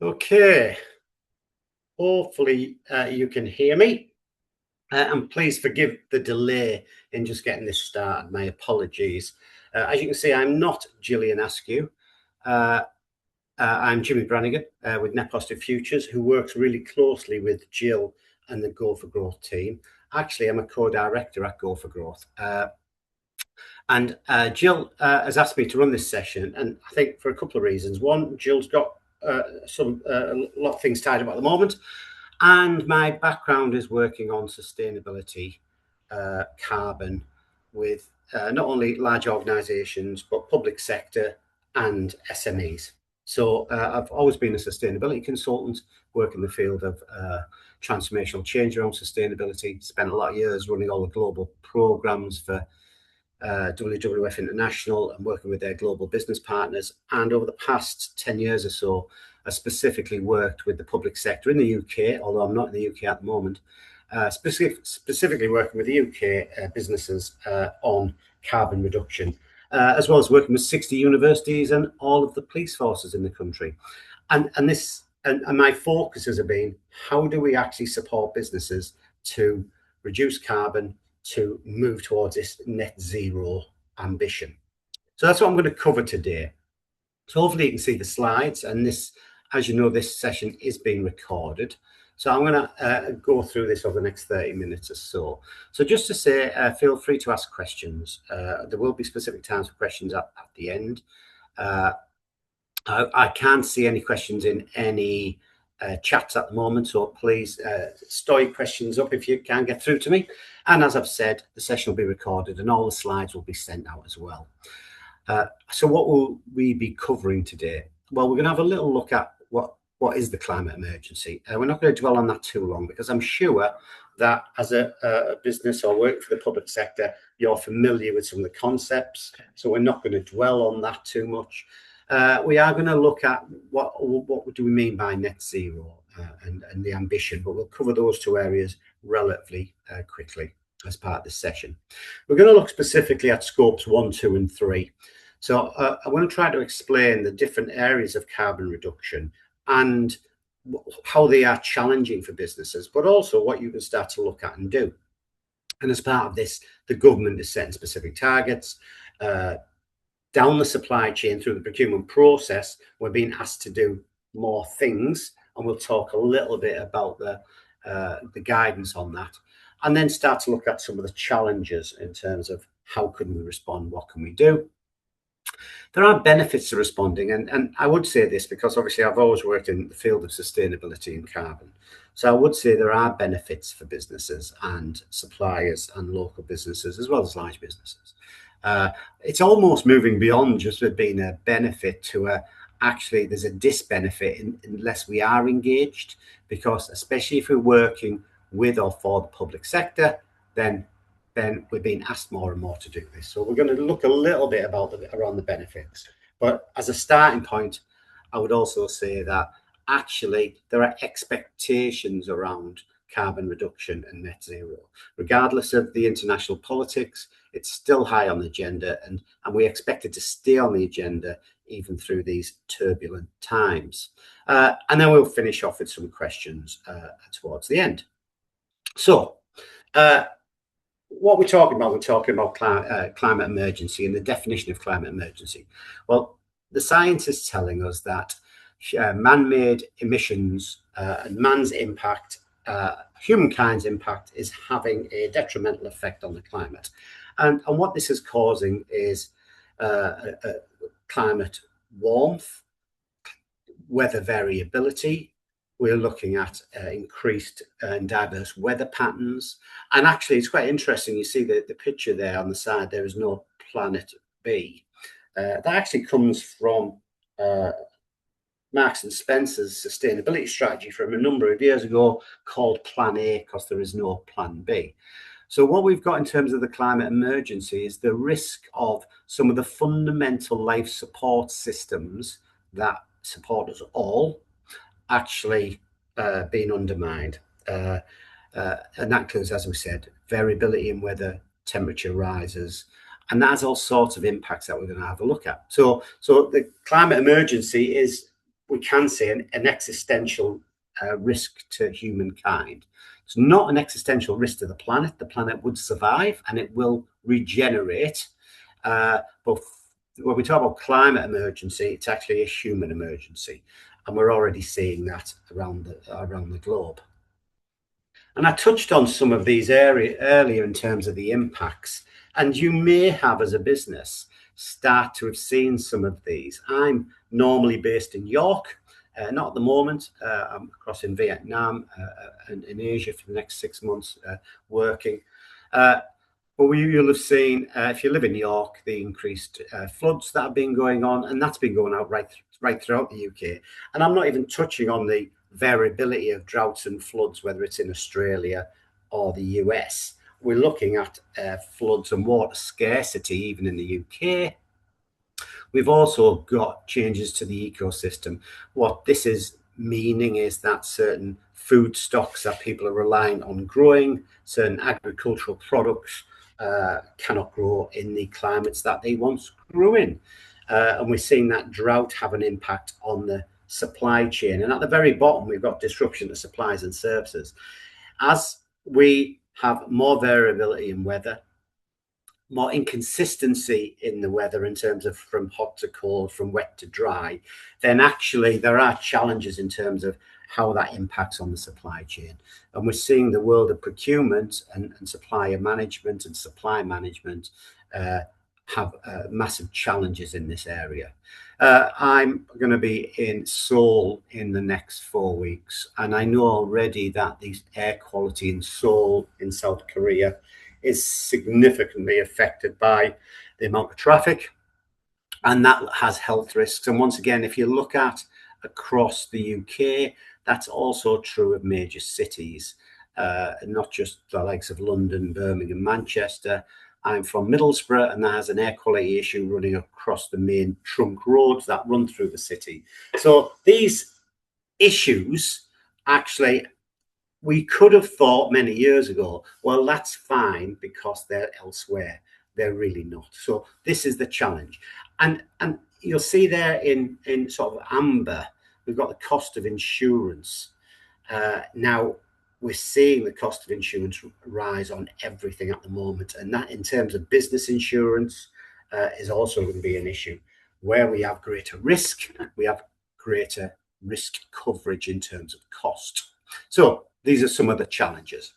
Okay, hopefully you can hear me. And please forgive the delay in just getting this started. My apologies. As you can see, I'm not Gillian Askew. Uh, I'm Jimmy Brannigan with Net Positive Futures, who works really closely with Jill and the Go for Growth team. Actually, I'm a co-director at Go for Growth. And Jill has asked me to run this session, and I think for a couple of reasons. One, Jill's got a lot of things tied up at the moment, and my background is working on sustainability, carbon, with not only large organisations but public sector and SMEs. So I've always been a sustainability consultant, work in the field of transformational change around sustainability. Spent a lot of years running all the global programs for WWF International and working with their global business partners. And over the past 10 years or so, I specifically worked with the public sector in the UK, although I'm not in the UK at the moment, specifically working with the UK businesses on carbon reduction, as well as working with 60 universities and all of the police forces in the country. And my focus has been, how do we actually support businesses to reduce carbon, to move towards this net zero ambition? So that's what I'm going to cover today. So hopefully you can see the slides, and this, as you know, this session is being recorded. So I'm going to go through this over the next 30 minutes or so. So just to say, feel free to ask questions. There will be specific times for questions at the end. I can't see any questions in any chats at the moment, so please store your questions up if you can get through to me. And as I've said, the session will be recorded and all the slides will be sent out as well. So what will we be covering today? Well, we're going to have a little look at what is the climate emergency. We're not going to dwell on that too long, because I'm sure that as a business or work for the public sector, you're familiar with some of the concepts. So we're not going to dwell on that too much. We are going to look at what do we mean by net zero and the ambition, but we'll cover those two areas relatively quickly as part of this session. We're going to look specifically at scopes 1, 2, and 3. So I want to try to explain the different areas of carbon reduction and how they are challenging for businesses, but also what you can start to look at and do. And as part of this, the government is setting specific targets. Down the supply chain through the procurement process, we're being asked to do more things, and we'll talk a little bit about the guidance on that, and then start to look at some of the challenges in terms of how can we respond, what can we do. There are benefits to responding, and I would say this because obviously I've always worked in the field of sustainability and carbon. So I would say there are benefits for businesses and suppliers and local businesses as well as large businesses. It's almost moving beyond just being a benefit to actually there's a disbenefit unless we are engaged, because especially if we're working with or for the public sector, then we're being asked more and more to do this. So we're going to look a little bit around the benefits. But as a starting point, I would also say that actually there are expectations around carbon reduction and net zero. Regardless of the international politics, it's still high on the agenda, and we expect it to stay on the agenda even through these turbulent times. And then we'll finish off with some questions towards the end. So what we're talking about climate emergency and the definition of climate emergency. Well, the science is telling us that man-made emissions and man's impact, humankind's impact, is having a detrimental effect on the climate. And what this is causing is climate warmth, weather variability. We're looking at increased and diverse weather patterns. And actually, it's quite interesting. You see the picture there on the side, there is no planet B. That actually comes from Marks and Spencer's sustainability strategy from a number of years ago called Plan A, because there is no Plan B. So what we've got in terms of the climate emergency is the risk of some of the fundamental life support systems that support us all actually being undermined. And that includes, as we said, variability in weather, temperature rises, and that has all sorts of impacts that we're going to have a look at. So the climate emergency is we can say an existential risk to humankind. It's not an existential risk to the planet. The planet would survive and it will regenerate. But when we talk about climate emergency, it's actually a human emergency, and we're already seeing that around the globe. And I touched on some of these earlier in terms of the impacts, and you may have, as a business, start to have seen some of these. I'm normally based in York, not at the moment. I'm across in Vietnam and in Asia for the next 6 months working. But you'll have seen, if you live in York, the increased floods that have been going on, and that's been going out right throughout the UK. And I'm not even touching on the variability of droughts and floods, whether it's in Australia or the US. We're looking at floods and water scarcity even in the UK. We've also got changes to the ecosystem. What this is meaning is that certain food stocks that people are relying on growing, certain agricultural products, cannot grow in the climates that they once grew in. And we're seeing that drought have an impact on the supply chain. And at the very bottom, we've got disruption to supplies and services. As we have more variability in weather, more inconsistency in the weather in terms of from hot to cold, from wet to dry, then actually there are challenges in terms of how that impacts on the supply chain. And we're seeing the world of procurement and supplier management and supply management have massive challenges in this area. I'm going to be in Seoul in the next 4 weeks, and I know already that the air quality in Seoul in South Korea is significantly affected by the amount of traffic, and that has health risks. And once again, if you look at across the UK, that's also true of major cities, not just the likes of London, Birmingham, Manchester. I'm from Middlesbrough, and that has an air quality issue running across the main trunk roads that run through the city. So these issues actually, we could have thought many years ago, well, that's fine because they're elsewhere. They're really not. So this is the challenge. And you'll see there in sort of amber, we've got the cost of insurance. Now, we're seeing the cost of insurance rise on everything at the moment. And that, in terms of business insurance, is also going to be an issue. Where we have greater risk, we have greater risk coverage in terms of cost. So these are some of the challenges.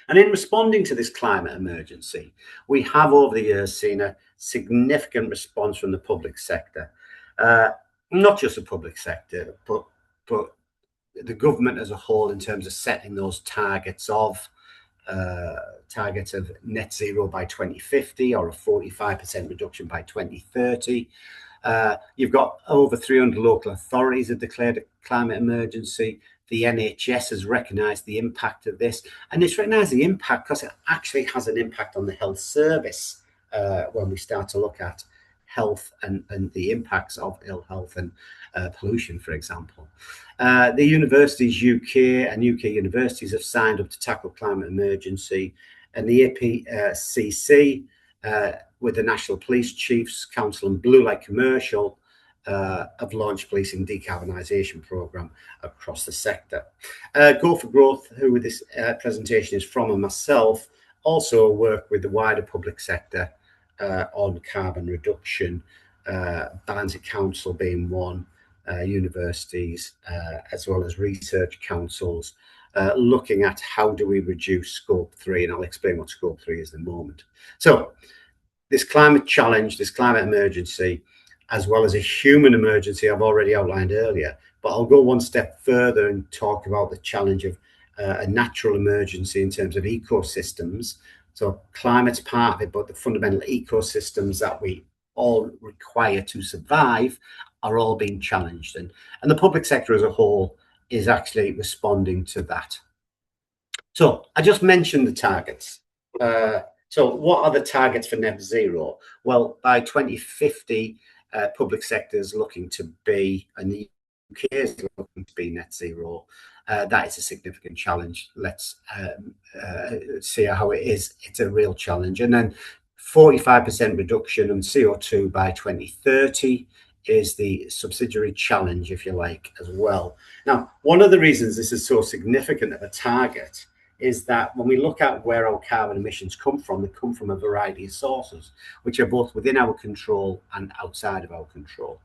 And in responding to this climate emergency, we have over the years seen a significant response from the public sector. Not just the public sector, but the government as a whole, in terms of setting those targets of net zero by 2050 or a 45% reduction by 2030. You've got over 300 local authorities have declared a climate emergency. The NHS has recognised the impact of this, and it's recognised the impact because it actually has an impact on the health service when we start to look at health and the impacts of ill health and pollution, for example. The universities UK and UK universities have signed up to tackle climate emergency, and the APCC with the National Police Chiefs Council and Blue Light Commercial have launched policing decarbonisation programme across the sector. Go for Growth, who this presentation is from, and myself also work with the wider public sector on carbon reduction, Barnsley Council being one, universities, as well as research councils, looking at how do we reduce Scope 3, and I'll explain what Scope 3 is in a moment. So this climate challenge, this climate emergency, as well as a human emergency I've already outlined earlier, but I'll go one step further and talk about the challenge of a natural emergency in terms of ecosystems. So climate's part of it, but the fundamental ecosystems that we all require to survive are all being challenged. And the public sector as a whole is actually responding to that. So I just mentioned the targets. So what are the targets for net zero? Well, by 2050, public sector is looking to be, and the UK is looking to be net zero. That is a significant challenge. Let's see how it is. It's a real challenge. And then 45% reduction in CO2 by 2030 is the subsidiary challenge, if you like, as well. Now, one of the reasons this is so significant of a target is that when we look at where our carbon emissions come from, they come from a variety of sources, which are both within our control and outside of our control.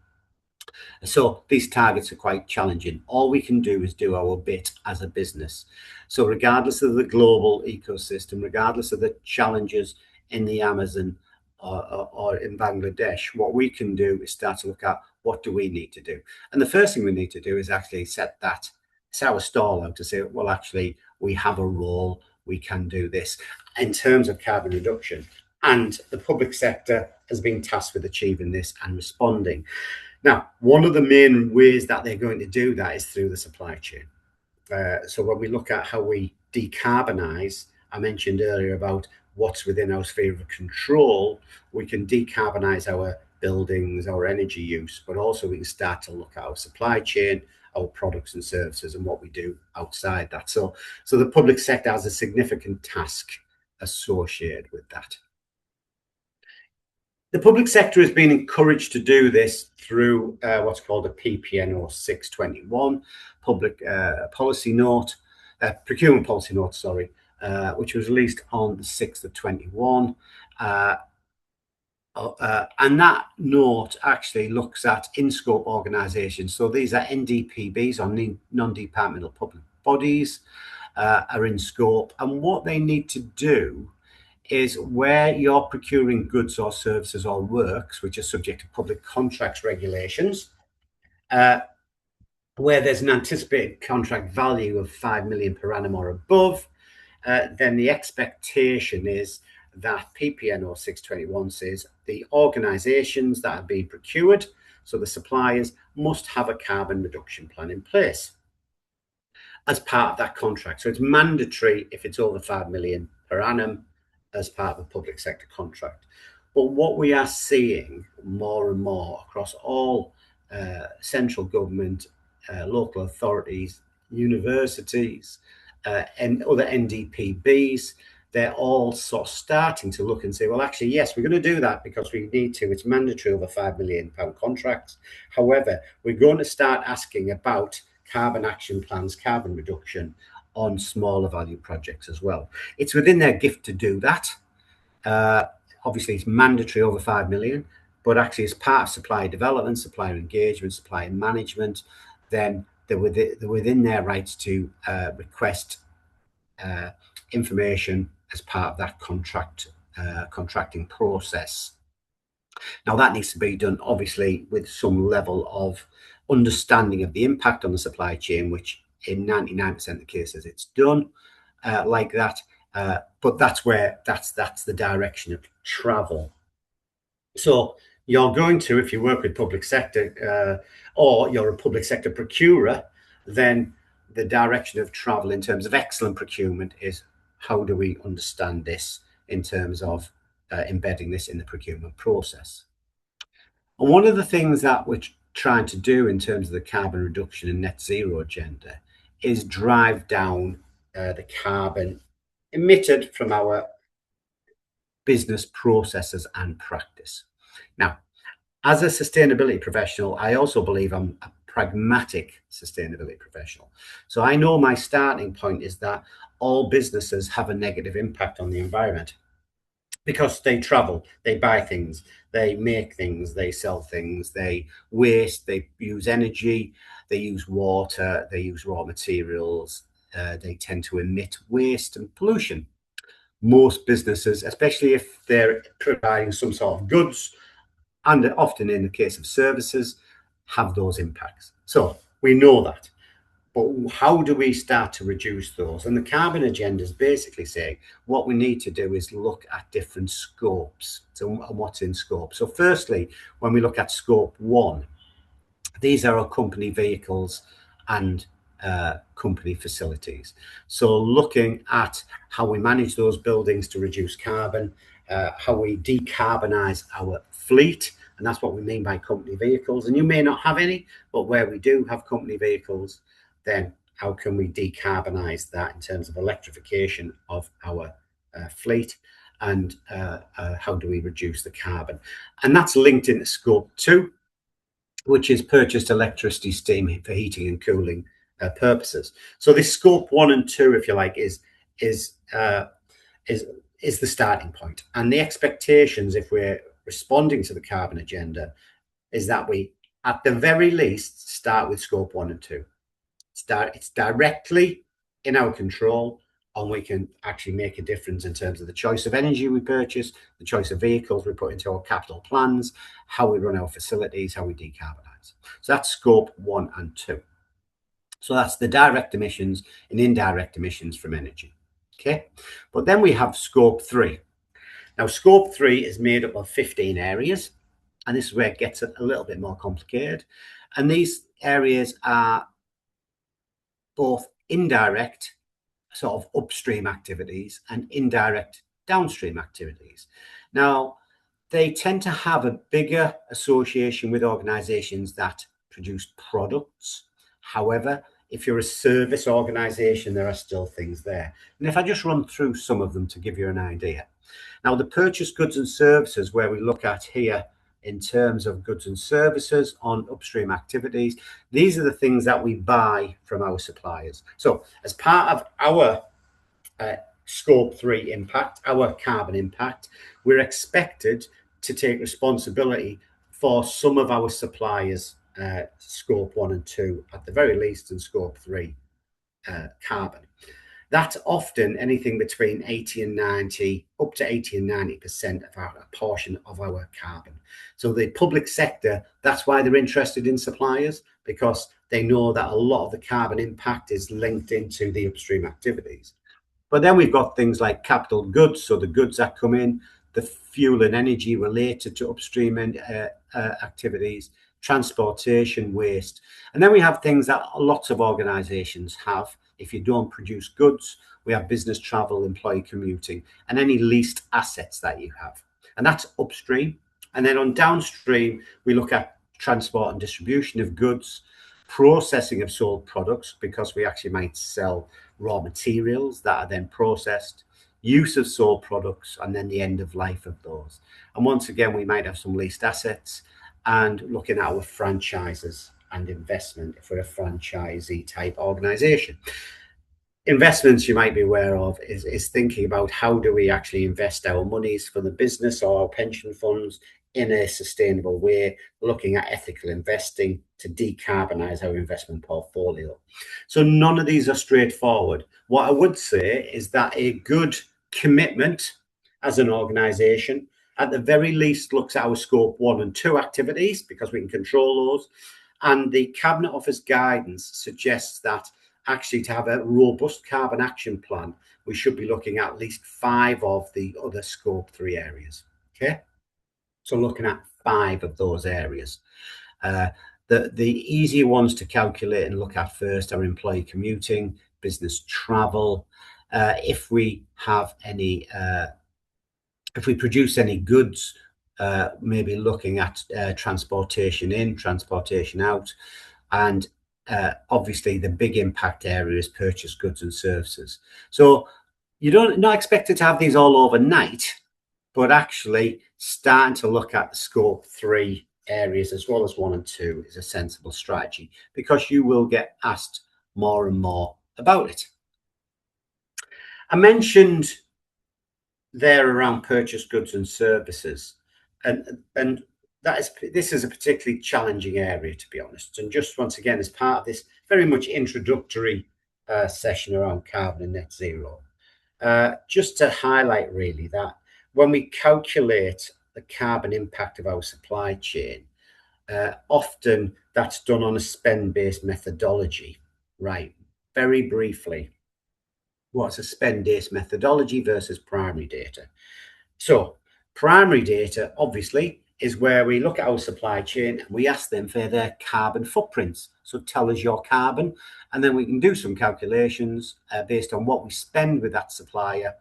So these targets are quite challenging. All we can do is do our bit as a business. So regardless of the global ecosystem, regardless of the challenges in the Amazon or in Bangladesh, what we can do is start to look at what do we need to do. And the first thing we need to do is actually set our stall out to say, well, actually, we have a role, we can do this in terms of carbon reduction. And the public sector has been tasked with achieving this and responding. Now, one of the main ways that they're going to do that is through the supply chain. So when we look at how we decarbonize, I mentioned earlier about what's within our sphere of control, we can decarbonize our buildings, our energy use, but also we can start to look at our supply chain, our products and services, and what we do outside that. So the public sector has a significant task associated with that. The public sector has been encouraged to do this through what's called a PPNO 621 public policy note, procurement policy note, sorry, which was released on the 6th of 21. And that note actually looks at in-scope organisations. So these are NDPBs, or non-departmental public bodies, are in scope. And what they need to do is where you're procuring goods or services or works, which are subject to public contracts regulations, where there's an anticipated contract value of 5 million per annum or above, then the expectation is that PPNO 621 says the organisations that are being procured, so the suppliers, must have a carbon reduction plan in place as part of that contract. So it's mandatory if it's over 5 million per annum as part of a public sector contract. But what we are seeing more and more across all central government, local authorities, universities, and other NDPBs, they're all sort of starting to look and say, well, actually, yes, we're going to do that because we need to. It's mandatory over £5 million contracts. However, we're going to start asking about carbon action plans, carbon reduction on smaller value projects as well. It's within their gift to do that. Obviously, it's mandatory over 5 million, but actually as part of supplier development, supplier engagement, supplier management, then they're within their rights to request information as part of that contracting process. Now, that needs to be done, obviously, with some level of understanding of the impact on the supply chain, which in 99% of the cases it's done like that. But that's the direction of travel. So you're going to, if you work with public sector or you're a public sector procurer, then the direction of travel in terms of excellent procurement is how do we understand this in terms of embedding this in the procurement process. And one of the things that we're trying to do in terms of the carbon reduction and net zero agenda is drive down the carbon emitted from our business processes and practice. Now, as a sustainability professional, I also believe I'm a pragmatic sustainability professional. So I know my starting point is that all businesses have a negative impact on the environment because they travel, they buy things, they make things, they sell things, they waste, they use energy, they use water, they use raw materials, they tend to emit waste and pollution. Most businesses, especially if they're providing some sort of goods, and often in the case of services, have those impacts. So we know that. But how do we start to reduce those? And the carbon agenda is basically saying what we need to do is look at different scopes. So what's in scope? So firstly, when we look at scope 1, these are our company vehicles and company facilities. So looking at how we manage those buildings to reduce carbon, how we decarbonize our fleet, and that's what we mean by company vehicles. And you may not have any, but where we do have company vehicles, then how can we decarbonize that in terms of electrification of our fleet, and how do we reduce the carbon? And that's linked into scope 2. which is purchased electricity, steam for heating and cooling purposes. So this scope 1 and 2, if you like, is uh, is is the starting point. And the expectations, if we're responding to the carbon agenda, is that we, at the very least, start with scope 1 and 2. It's directly in our control, and we can actually make a difference in terms of the choice of energy we purchase, the choice of vehicles we put into our capital plans, how we run our facilities, how we decarbonise. So that's scope 1 and 2. So that's the direct emissions and indirect emissions from energy. Okay, but then we have scope 3. Now, scope 3 is made up of 15 areas, and this is where it gets a little bit more complicated. And these areas are both indirect, sort of upstream activities, and indirect downstream activities. Now, they tend to have a bigger association with organizations that produce products. However, if you're a service organization, there are still things there. And if I just run through some of them to give you an idea. Now, the purchase goods and services, where we look at here in terms of goods and services on upstream activities, these are the things that we buy from our suppliers. So as part of our scope 3 impact, our carbon impact, we're expected to take responsibility for some of our suppliers' scope 1 and 2, at the very least, in scope 3 carbon. That's often anything between 80 and 90, up to 80 and 90% of our portion of our carbon. So the public sector, that's why they're interested in suppliers, because they know that a lot of the carbon impact is linked into the upstream activities. But then we've got things like capital goods, so the goods that come in, the fuel and energy related to upstream activities, transportation, waste. And then we have things that lots of organizations have. If you don't produce goods, we have business travel, employee commuting, and any leased assets that you have. And that's upstream. And then on downstream, we look at transport and distribution of goods, processing of sold products, because we actually might sell raw materials that are then processed, use of sold products, and then the end of life of those. And once again, we might have some leased assets, and looking at our franchises and investment if we're a franchisee type organization. Investments you might be aware of is thinking about how do we actually invest our monies for the business or our pension funds in a sustainable way, looking at ethical investing to decarbonize our investment portfolio. So none of these are straightforward. What I would say is that a good commitment as an organization, at the very least, looks at our scope 1 and 2 activities, because we can control those. And the Cabinet Office guidance suggests that actually, to have a robust carbon action plan, we should be looking at least 5 of the other scope 3 areas. Okay, so looking at 5 of those areas. The easier ones to calculate and look at first are employee commuting, business travel. If we have any, if we produce any goods, maybe looking at transportation in, transportation out, and obviously the big impact area is purchase goods and services. So you don't not expected to have these all overnight, but actually starting to look at the scope 3 areas as well as 1 and 2 is a sensible strategy, because you will get asked more and more about it. I mentioned there around purchase goods and services, and this is a particularly challenging area, to be honest. And just once again, as part of this very much introductory session around carbon and net zero, just to highlight really that when we calculate the carbon impact of our supply chain, often that's done on a spend-based methodology, right? Very briefly, what's a spend-based methodology versus primary data? So primary data, obviously, is where we look at our supply chain and we ask them for their carbon footprints. So tell us your carbon, and then we can do some calculations based on what we spend with that supplier,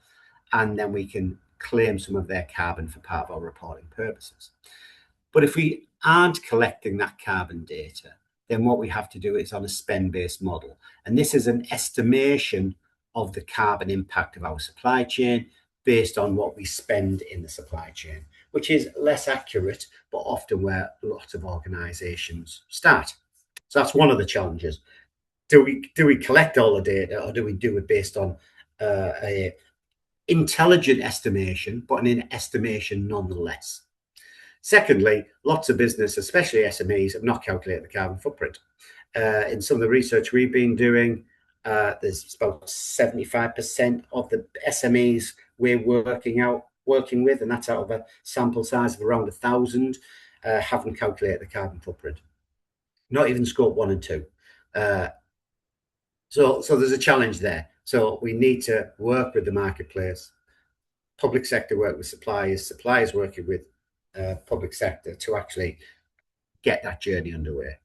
and then we can claim some of their carbon for part of our reporting purposes. But if we aren't collecting that carbon data, then what we have to do is on a spend-based model. And this is an estimation of the carbon impact of our supply chain based on what we spend in the supply chain, which is less accurate, but often where lots of organisations start. So that's one of the challenges. Do we collect all the data, or do we do it based on a intelligent estimation, but an estimation nonetheless? Secondly, lots of business, especially SMEs, have not calculated the carbon footprint. In some of the research we've been doing, there's about 75% of the SMEs we're working with, and that's out of a sample size of around 1,000, haven't calculated the carbon footprint. Not even scope 1 and 2. So there's a challenge there. So we need to work with the marketplace, public sector work with suppliers working with public sector to actually get that journey underway.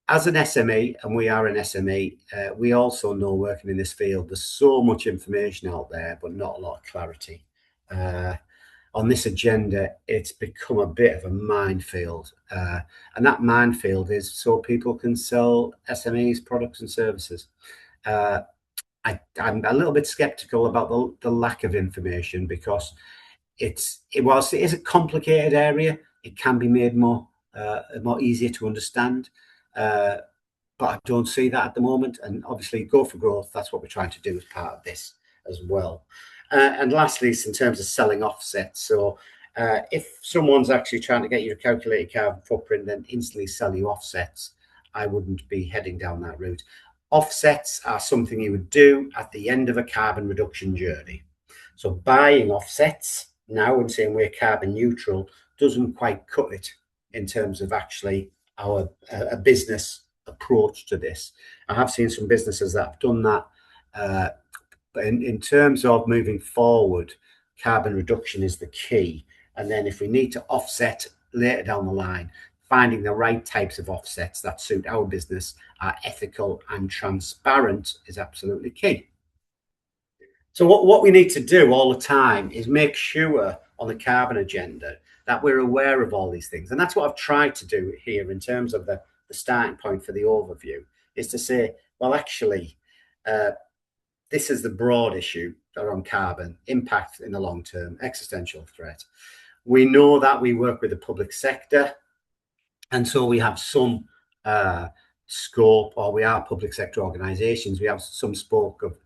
As an SME, and we are an SME, we also know, working in this field, there's so much information out there, but not a lot of clarity. On this agenda, it's become a bit of a minefield. And that minefield is so people can sell SMEs products and services. I'm a little bit skeptical about the lack of information, because whilst it is a complicated area, it can be made more easier to understand. But I don't see that at the moment. And obviously, Go for Growth, that's what we're trying to do as part of this as well. And lastly, in terms of selling offsets. So if someone's actually trying to get you to calculate your carbon footprint, then instantly sell you offsets, I wouldn't be heading down that route. Offsets are something you would do at the end of a carbon reduction journey. So buying offsets now and saying we're carbon neutral doesn't quite cut it in terms of actually our business approach to this. I have seen some businesses that have done that, but in terms of moving forward, carbon reduction is the key. And then if we need to offset later down the line, finding the right types of offsets that suit our business, are ethical and transparent, is absolutely key. So what we need to do all the time is make sure on the carbon agenda that we're aware of all these things. And that's what I've tried to do here in terms of the starting point for the overview, is to say, well, actually, this is the broad issue around carbon, impact in the long term, existential threat. We know that we work with the public sector, and so we have some scope, or we are public sector organisations, we have some spoke of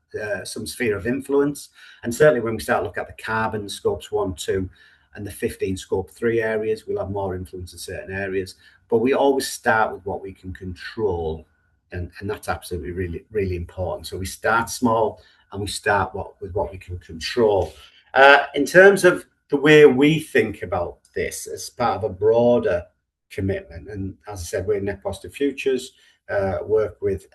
some sphere of influence. And certainly when we start to look at the carbon scopes 1, 2, and the 15 scope 3 areas, we'll have more influence in certain areas. But we always start with what we can control, and that's absolutely really important. So we start small and we start with what we can control. In terms of the way we think about this as part of a broader commitment, and as I said, we're Net Positive Futures, work with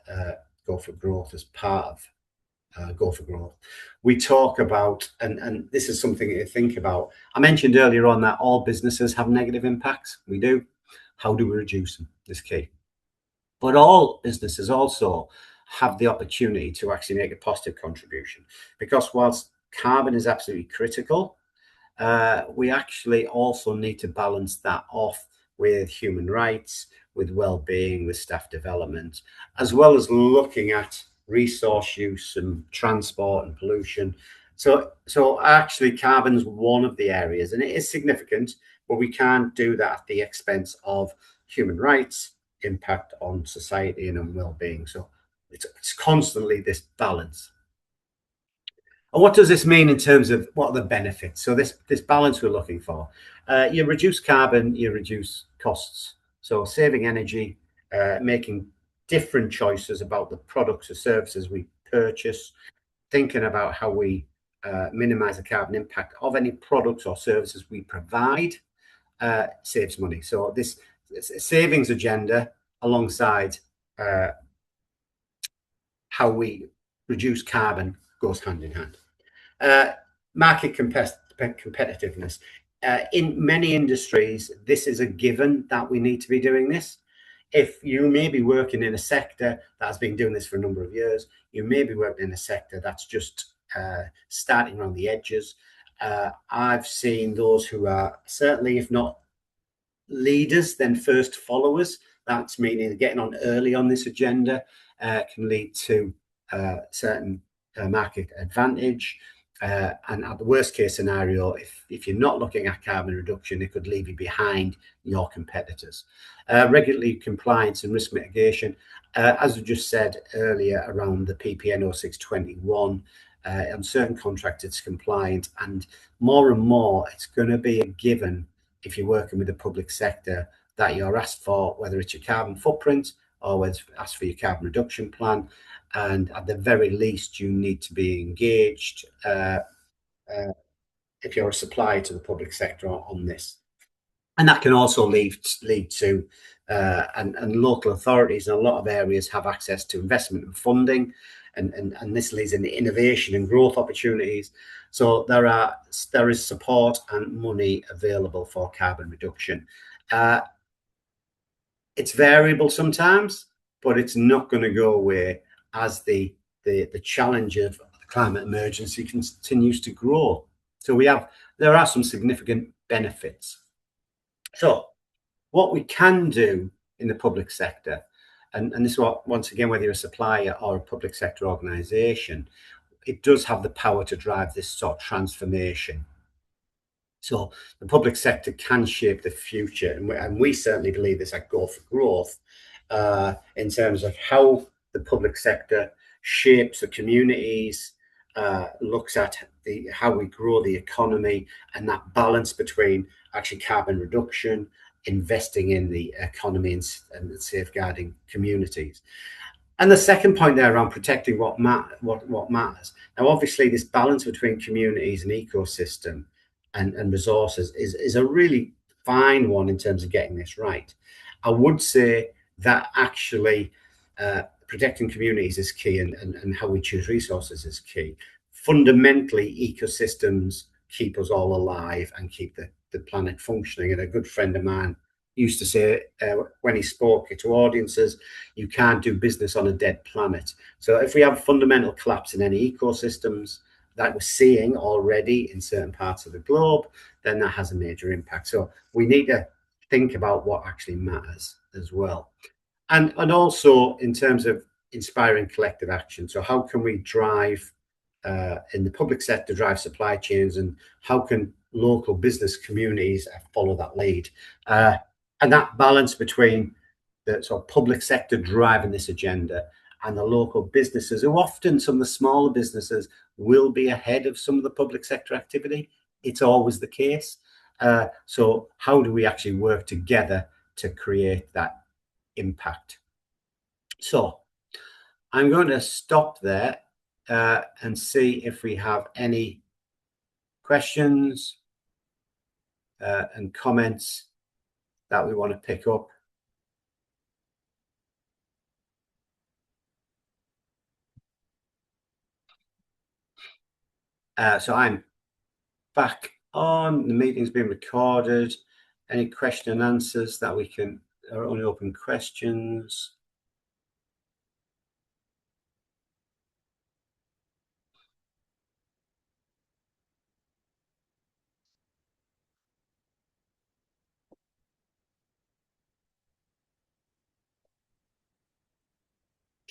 Go for Growth as part of Go for Growth. We talk about, and this is something to think about. I mentioned earlier on that all businesses have negative impacts. We do. How do we reduce them is key. But all businesses also have the opportunity to actually make a positive contribution, because whilst carbon is absolutely critical, we actually also need to balance that off with human rights, with well-being, with staff development, as well as looking at resource use and transport and pollution. So actually carbon's one of the areas, and it is significant, but we can't do that at the expense of human rights, impact on society and on well-being. So it's constantly this balance. And what does this mean in terms of what are the benefits? So this balance we're looking for. You reduce carbon, you reduce costs. So saving energy, making different choices about the products or services we purchase, thinking about how we minimize the carbon impact of any products or services we provide, saves money. So this savings agenda alongside how we reduce carbon goes hand in hand. Market competitiveness. In many industries, this is a given that we need to be doing this. If you may be working in a sector that has been doing this for a number of years, you may be working in a sector that's just starting around the edges. I've seen those who are certainly, if not leaders, then first followers. That's meaning getting on early on this agenda can lead to certain market advantage. And at the worst case scenario, if you're not looking at carbon reduction, it could leave you behind your competitors. Regulatory compliance and risk mitigation, as we just said earlier around the PPN 0621, on certain contracts it's compliant, and more it's going to be a given if you're working with the public sector that you're asked for, whether it's your carbon footprint or whether it's asked for your carbon reduction plan. And at the very least, you need to be engaged if you're a supplier to the public sector on this. And that can also lead to and local authorities in a lot of areas have access to investment and funding, and this leads into innovation and growth opportunities. So there is support and money available for carbon reduction. It's variable sometimes, but it's not going to go away as the challenge of the climate emergency continues to grow. So there are some significant benefits. So what we can do in the public sector, and this is what, once again, whether you're a supplier or a public sector organisation, it does have the power to drive this sort of transformation. So the public sector can shape the future, and we certainly believe this at Go for Growth, in terms of how the public sector shapes the communities, looks at how we grow the economy, and that balance between actually carbon reduction, investing in the economy, and safeguarding communities. And the second point there around protecting what matters. Now, obviously, this balance between communities and ecosystem and resources is a really fine one in terms of getting this right. I would say that actually protecting communities is key, and how we choose resources is key. Fundamentally, ecosystems keep us all alive and keep the planet functioning. And a good friend of mine used to say, when he spoke to audiences, you can't do business on a dead planet. So if we have fundamental collapse in any ecosystems that we're seeing already in certain parts of the globe, then that has a major impact. So we need to think about what actually matters as well. And also in terms of inspiring collective action. So how can we drive in the public sector, drive supply chains, and how can local business communities follow that lead? And that balance between the sort of public sector driving this agenda and the local businesses, who often, some of the smaller businesses, will be ahead of some of the public sector activity. It's always the case. So how do we actually work together to create that impact? So I'm going to stop there and see if we have any questions and comments that we want to pick up. So I'm back on. The meeting's been recorded. Any question and answers that we can, are only open questions.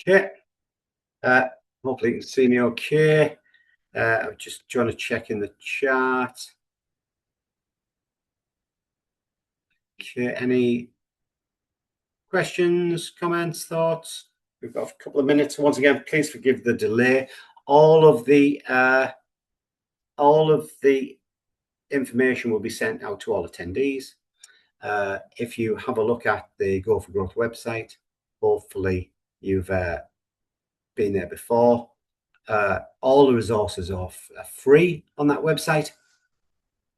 Okay. Hopefully you can see me okay. I'm just trying to check in the chat. Okay, any questions, comments, thoughts? We've got a couple of minutes. Once again, please forgive the delay. All of the information will be sent out to all attendees. If you have a look at the Go for Growth website, hopefully you've been there before. All the resources are free on that website.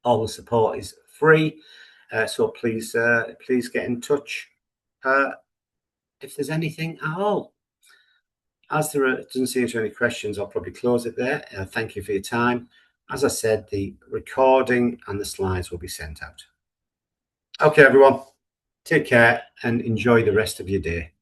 All the support is free. So please get in touch if there's anything at all. As there doesn't seem to be any questions, I'll probably close it there. Thank you for your time. As I said, the recording and the slides will be sent out. Okay, everyone, take care and enjoy the rest of your day.